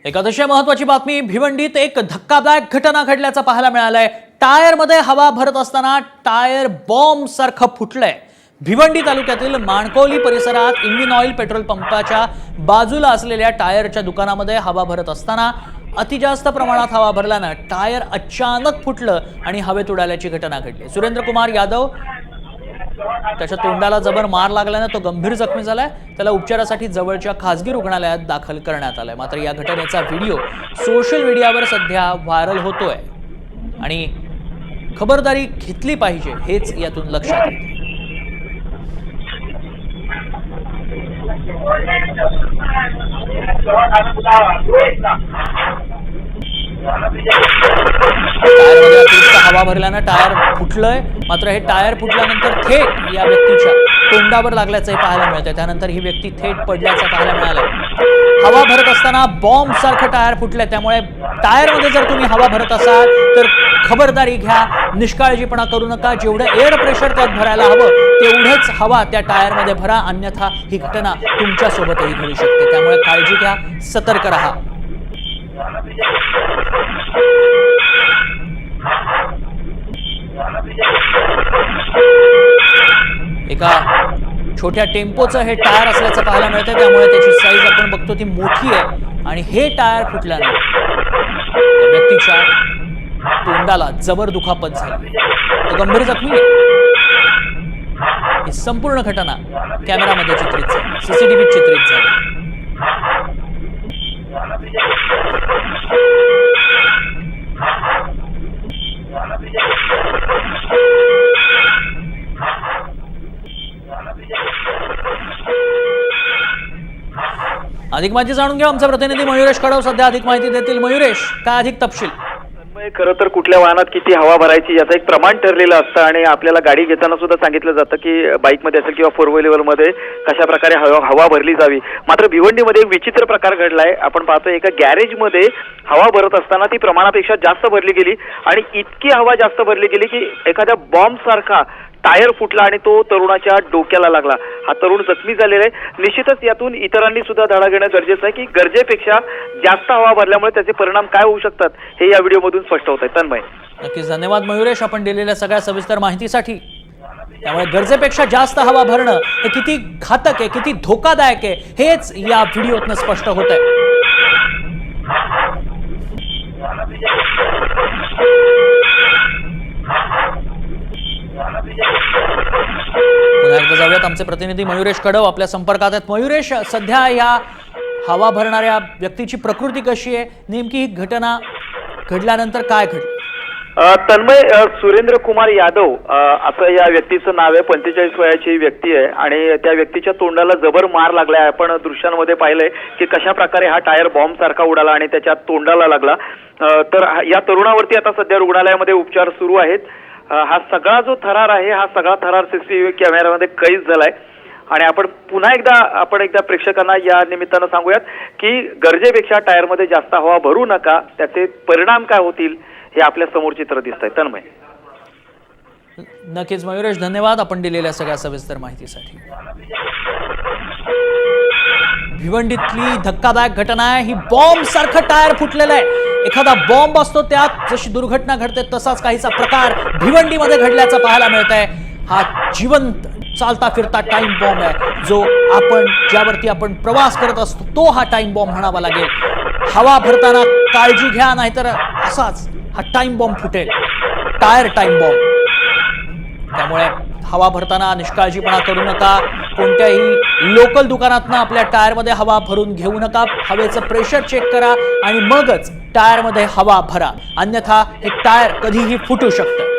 एक अतिशय महत्त्वाची बातमी। भिवंडीत एक धक्कादायक घटना घडल्याचं पाहायला मिळालंय। टायरमध्ये हवा भरत असताना टायर बॉम्ब सारखं फुटलंय। भिवंडी तालुक्यातील माणकोली परिसरात इंडियन ऑइल पेट्रोल पंपाच्या बाजूला असलेल्या टायरच्या दुकानामध्ये हवा भरत असताना अति जास्त प्रमाणात हवा भरल्यानं टायर अचानक फुटलं आणि हवेत उडाल्याची घटना घडली। सुरेंद्र कुमार यादव त्याच्या तोंडाला जबर मार लागल्याने तो गंभीर जखमी झालाय। त्याला उपचारासाठी जवळच्या खासगी रुग्णालयात दाखल करण्यात आलंय। मात्र या घटनेचा व्हिडिओ सोशल मीडियावर सध्या व्हायरल होतोय आणि खबरदारी घेतली पाहिजे हेच यातून लक्षात येतं। टायरमध्ये अतिरिक्त हवा भरल्यानं टायर फुटलंय। मात्र हे टायर फुटल्यानंतर थेट या व्यक्तीच्या तोंडावर लागल्याचं पाहायला मिळतंय। त्यानंतर ही व्यक्ती थेट पडल्याचं पाहायला मिळालंय। हवा भरत असताना बॉम्ब सारखं टायर फुटलंय। त्यामुळे टायरमध्ये जर तुम्ही हवा भरत असाल तर खबरदारी घ्या, निष्काळजीपणा करू नका। जेवढं एअर प्रेशर त्यात भरायला हवं तेवढंच हवा त्या टायरमध्ये भरा, अन्यथा ही घटना तुमच्या सोबतही घडू शकते। त्यामुळे काळजी घ्या, सतर्क रहा। एका छोट्या टेम्पोचं हे टायर असल्याचं पाहायला मिळतंय। त्यामुळे त्याची साईज आपण बघतो ती मोठी आहे आणि हे टायर फुटल्याने व्यक्तीच्या तोंडाला जबर दुखापत झाली, तो गंभीर जखमी आहे। ही संपूर्ण घटना कॅमेरामध्ये चित्रित झाली, सीसीटीव्हीत चित्रित झाली। अधिक माहिती जाणून घ्या, आमचा प्रतिनिधी मयुरेश कडव सध्या अधिक माहिती देतील। मयुरेश, काय अधिक तपशील? खरं तर कुठल्या वाहनात किती हवा भरायची याचं एक प्रमाण ठरलेलं असतं आणि आपल्याला गाडी घेताना सुद्धा सांगितलं जातं की बाईकमध्ये असेल किंवा फोर व्हीलरमध्ये कशा प्रकारे हवा भरली जावी। मात्र भिवंडीमध्ये एक विचित्र प्रकार घडलाय। आपण पाहतोय एका गॅरेजमध्ये हवा भरत असताना ती प्रमाणापेक्षा जास्त भरली गेली आणि इतकी हवा जास्त भरली गेली की एखाद्या बॉम्ब सारखा टायर फुटला आणि तो तरुणाच्या डोक्याला लागला। हा तरुण जखमी झालेला आहे। निश्चितच यातून इतरांनी सुद्धा धडा घेणं गरजेचं आहे की गरजेपेक्षा जास्त हवा भरल्यामुळे त्याचे परिणाम काय होऊ शकतात हे या व्हिडिओमधून स्पष्ट होत आहे। तन्मय, नक्कीच धन्यवाद मयुरेश, आपण दिलेल्या सगळ्या सविस्तर माहितीसाठी। त्यामुळे गरजेपेक्षा जास्त हवा भरणं हे किती घातक आहे, किती धोकादायक आहे हेच या व्हिडिओतनं स्पष्ट होत आहे। पुन्हा एकदा जाऊयात, आमचे प्रतिनिधी मयुरेश कडव आपल्या संपर्कात आहेत। मयुरेश, सध्या या हवा भरणाऱ्या व्यक्तीची प्रकृती कशी आहे? नेमकी ही घटना घडल्यानंतर काय घडलं? तन्मय, सुरेंद्र कुमार यादव असं या व्यक्तीचं नाव आहे। 45 वयाची व्यक्ती आहे आणि त्या व्यक्तीच्या तोंडाला जबर मार लागलाय। आपण दृश्यांमध्ये पाहिलंय की कशा प्रकारे हा टायर बॉम्ब सारखा उडाला आणि त्याच्या तोंडाला लागला। तर या तरुणावरती आता सध्या रुग्णालयामध्ये उपचार सुरू आहेत। हा सगळा जो थरार आहे, हा सगळा थरार सीसीटीव्ही कॅमेऱ्यामध्ये कैद झालाय आणि आपण पुन्हा एकदा प्रेक्षकांना या निमित्तानं सांगूयात की गरजेपेक्षा टायरमध्ये जास्त हवा भरू नका, त्याचे परिणाम काय होतील हे आपल्या समोर चित्र दिसत आहे। तन्मय, नक्कीच मयुरेश, धन्यवाद आपण दिलेल्या सगळ्या सविस्तर माहितीसाठी। भिवंडीतली धक्कादायक घटना आहे ही। बॉम्ब सारखं टायर फुटलेलं आहे। एखादा बॉम्ब असतो त्यात जशी दुर्घटना घडते तसाच काहीचा प्रकार भिवंडीमध्ये घडल्याचं पाहायला मिळतंय। हा जिवंत चालता फिरता टाइम बॉम्ब आहे, जो ज्यावरती आपण प्रवास करत असतो तो हा टाइम बॉम्ब म्हणावा लागेल। हवा भरताना काळजी घ्या, नाहीतर असाच हा टाइम बॉम्ब फुटेल, टायर टाइम बॉम्ब। त्यामुळे हवा भरताना निष्काळजीपणा करू नका। कोणत्याही लोकल दुकानातनं आपल्या टायरमध्ये हवा भरून घेऊ नका। हवेचं प्रेशर चेक करा आणि मगच टायरमध्ये हवा भरा, अन्यथा हे टायर कधीही फुटू शकतं।